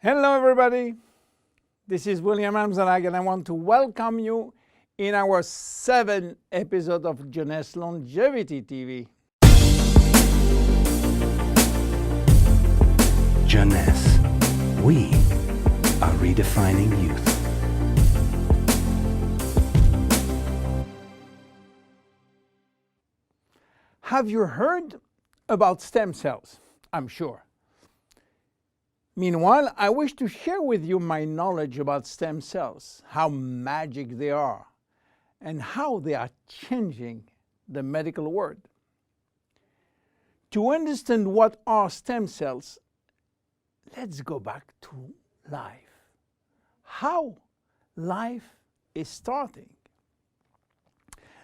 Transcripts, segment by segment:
Hello everybody, this is William Amzalag and I want to welcome you in our 7th episode of Jeunesse Longevity TV. Jeunesse, we are redefining youth. Have you heard about stem cells? I'm sure. Meanwhile, I wish to share with you my knowledge about stem cells, how magic they are, and how they are changing the medical world. To understand what are stem cells, let's go back to life. How life is starting.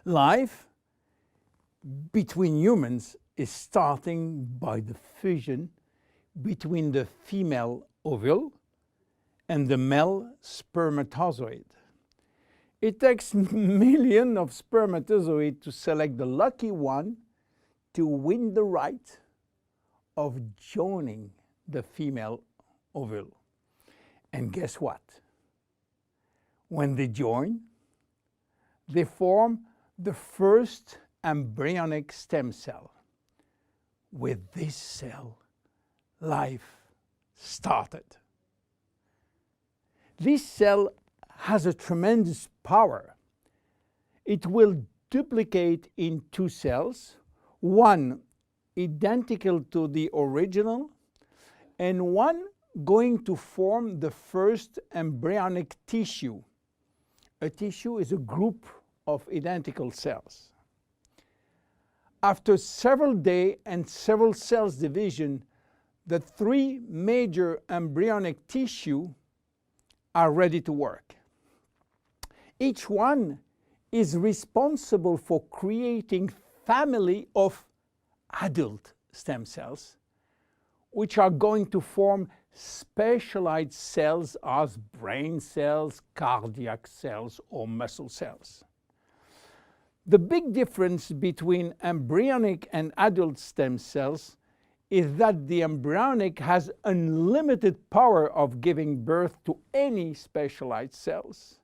Life between humans is starting by the fusion between the female ovule and the male spermatozoid. It takes millions of spermatozoids to select the lucky one to win the right of joining the female ovule. And guess what? When they join, they form the first embryonic stem cell. With this cell, life started. This cell has a tremendous power. It will duplicate in 2 cells, one identical to the original, and one going to form the first embryonic tissue. A tissue is a group of identical cells. After several days and several cells division, the 3 major embryonic tissue are ready to work. Each one is responsible for creating family of adult stem cells, which are going to form specialized cells as brain cells, cardiac cells, or muscle cells. The big difference between embryonic and adult stem cells is that the embryonic has unlimited power of giving birth to any specialized cells,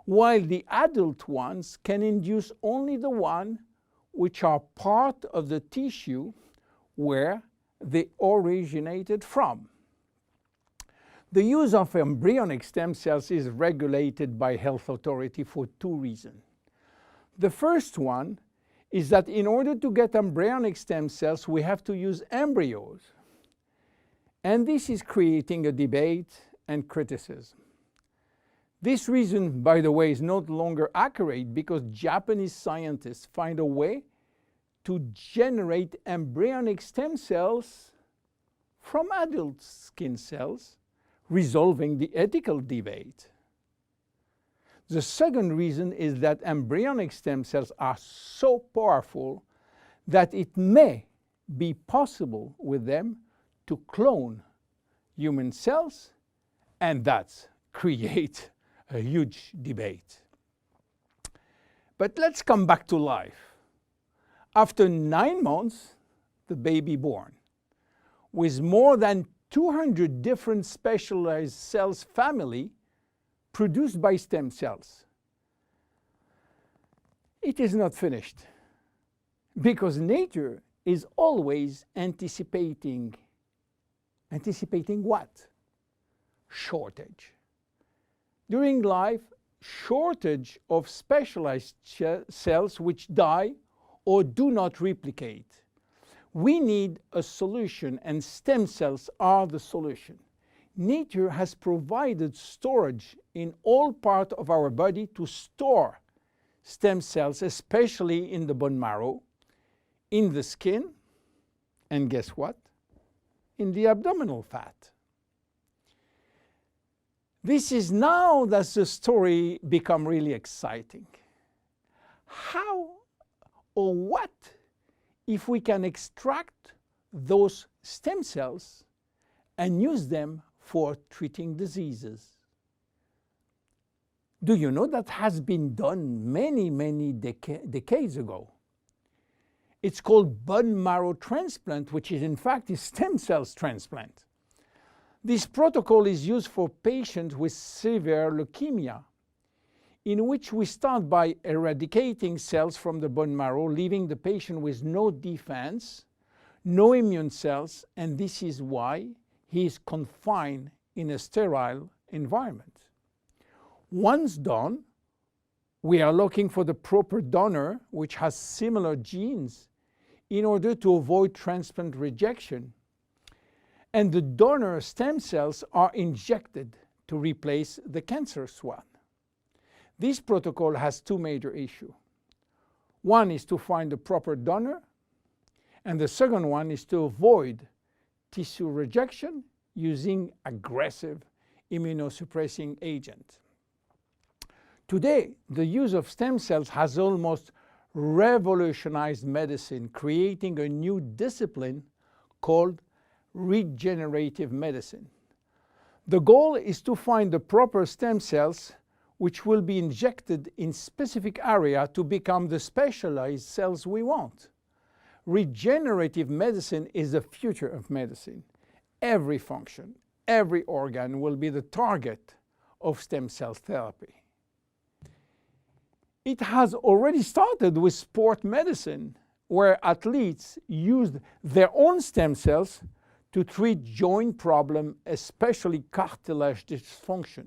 while the adult ones can induce only the one which are part of the tissue where they originated from. The use of embryonic stem cells is regulated by health authority for 2 reasons. The first one is that in order to get embryonic stem cells, we have to use embryos. And this is creating a debate and criticism. This reason, by the way, is no longer accurate because Japanese scientists find a way to generate embryonic stem cells from adult skin cells, resolving the ethical debate. The second reason is that embryonic stem cells are so powerful that it may be possible with them to clone human cells, and that's create a huge debate. But let's come back to life. After 9 months, the baby born, with more than 200 different specialized cells family produced by stem cells. It is not finished because nature is always anticipating what? Shortage. During life, shortage of specialized cells which die or do not replicate. We need a solution, and stem cells are the solution. Nature has provided storage in all parts of our body to store stem cells, especially in the bone marrow, in the skin, and guess what? In the abdominal fat. This is now that the story becomes really exciting. How or what if we can extract those stem cells and use them for treating diseases? Do you know that has been done many decades ago? It's called bone marrow transplant, which is in fact a stem cells transplant. This protocol is used for patients with severe leukemia, in which we start by eradicating cells from the bone marrow, leaving the patient with no defense, no immune cells, and this is why he is confined in a sterile environment. Once done, we are looking for the proper donor which has similar genes in order to avoid transplant rejection. And the donor stem cells are injected to replace the cancerous one. This protocol has two major issues. One is to find the proper donor, and the second one is to avoid tissue rejection using aggressive immunosuppressing agent. Today, the use of stem cells has almost revolutionized medicine, creating a new discipline called regenerative medicine. The goal is to find the proper stem cells which will be injected in specific area to become the specialized cells we want. Regenerative medicine is the future of medicine. Every function, every organ will be the target of stem cell therapy. It has already started with sport medicine, where athletes used their own stem cells to treat joint problems, especially cartilage dysfunction.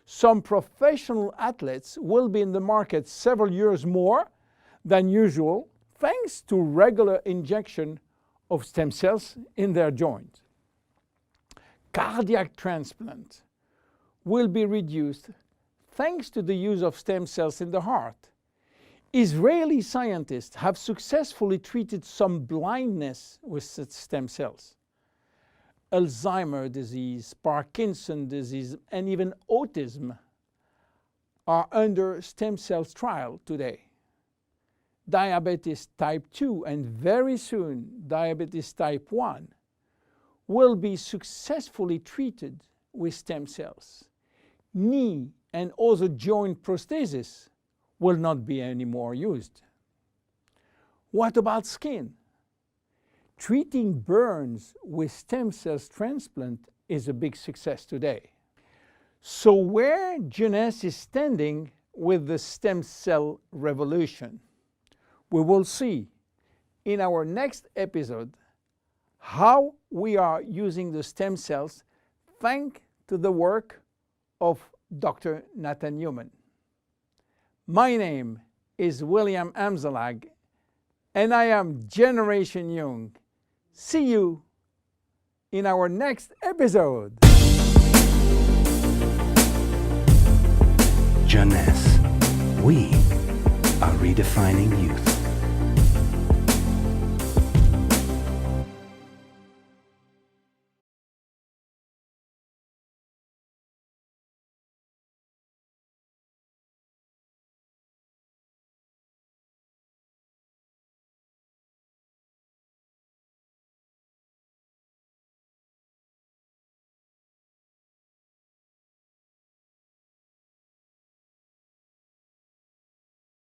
Some professional athletes will be in the market several years more than usual, thanks to regular injection of stem cells in their joints. Cardiac transplant will be reduced thanks to the use of stem cells in the heart. Israeli scientists have successfully treated some blindness with stem cells. Alzheimer's disease, Parkinson's disease, and even autism are under stem cells trial today. Diabetes type 2 and very soon diabetes type 1 will be successfully treated with stem cells. Knee and other joint prosthesis will not be anymore used. What about skin? Treating burns with stem cells transplant is a big success today. So where Jeunesse is standing with the stem cell revolution? We will see in our next episode how we are using the stem cells thanks to the work of Dr. Nathan Newman. My name is William Amzalag, and I am Generation Young. See you in our next episode. Jeunesse. We are redefining youth.